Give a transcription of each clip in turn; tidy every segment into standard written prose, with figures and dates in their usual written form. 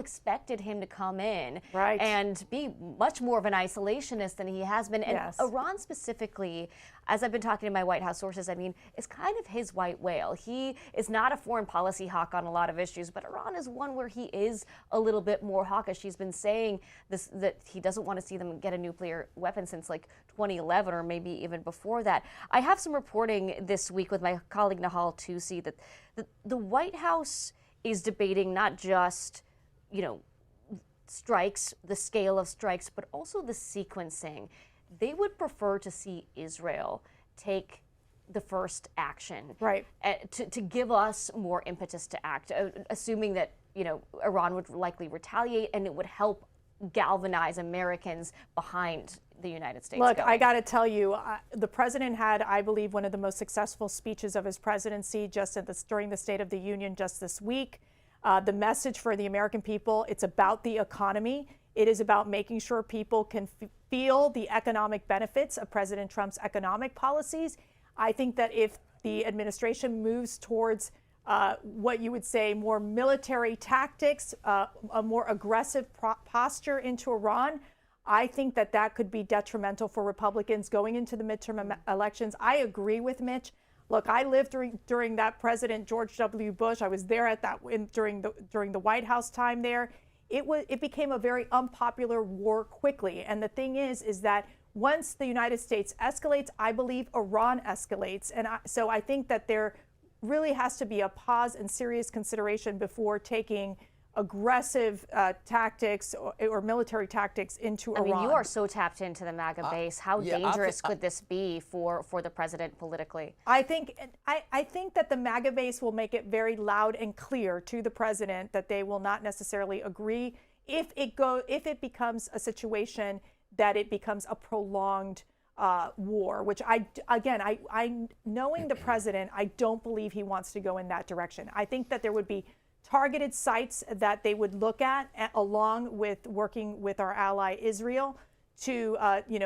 expected him to come in right. and be much more of an isolationist than he has been. And yes. Iran specifically, as I've been talking to my White House sources, I mean, is kind of his white whale. He is not a foreign policy hawk on a lot of issues, but Iran is one where he is a little bit more hawkish. He's been saying this, that he doesn't want to see them get a nuclear weapon since like 2011 or maybe even before that. I have some reporting this week with my colleague Nahal Tusi that the White House is debating not just, strikes, the scale of strikes, but also the sequencing. They would prefer to see Israel take the first action, right? To give us more impetus to act, assuming that Iran would likely retaliate, and it would help galvanize Americans behind the United States. Look, I got to tell you, the president had, I believe, one of the most successful speeches of his presidency just during the State of the Union just this week. The message for the American people, it's about the economy. It is about making sure people can feel the economic benefits of President Trump's economic policies. I think that if the administration moves towards what you would say more military tactics, a more aggressive posture into Iran, I think that that could be detrimental for Republicans going into the midterm elections. I agree with Mitch. Look, I lived during that President George W. Bush. I was there at that during the White House time there. It became a very unpopular war quickly. And the thing is that once the United States escalates, I believe Iran escalates. And so I think that there really has to be a pause and serious consideration before taking aggressive tactics or military tactics into Iran. I mean, you are so tapped into the MAGA base. How dangerous could this be for the president politically? I think that the MAGA base will make it very loud and clear to the president that they will not necessarily agree if it becomes a situation that it becomes a prolonged war, which I knowing the president, I don't believe he wants to go in that direction. I think that there would be targeted sites that they would look at along with working with our ally Israel to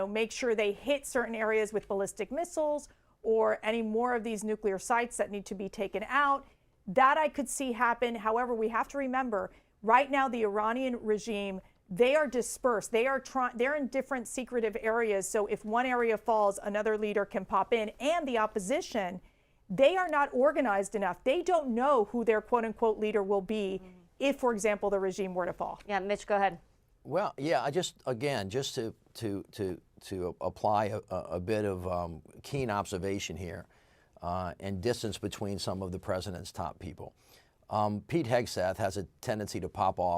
make sure they hit certain areas with ballistic missiles or any more of these nuclear sites that need to be taken out. That I could see happen. However, we have to remember right now the Iranian regime, they are dispersed. They're in different secretive areas. So if one area falls, another leader can pop in. And the opposition, they are not organized enough. They don't know who their quote unquote leader will be if, for example, the regime were to fall. Yeah, Mitch, go ahead. Well, yeah, I just to apply a bit of keen observation here and distance between some of the president's top people. Pete Hegseth has a tendency to pop off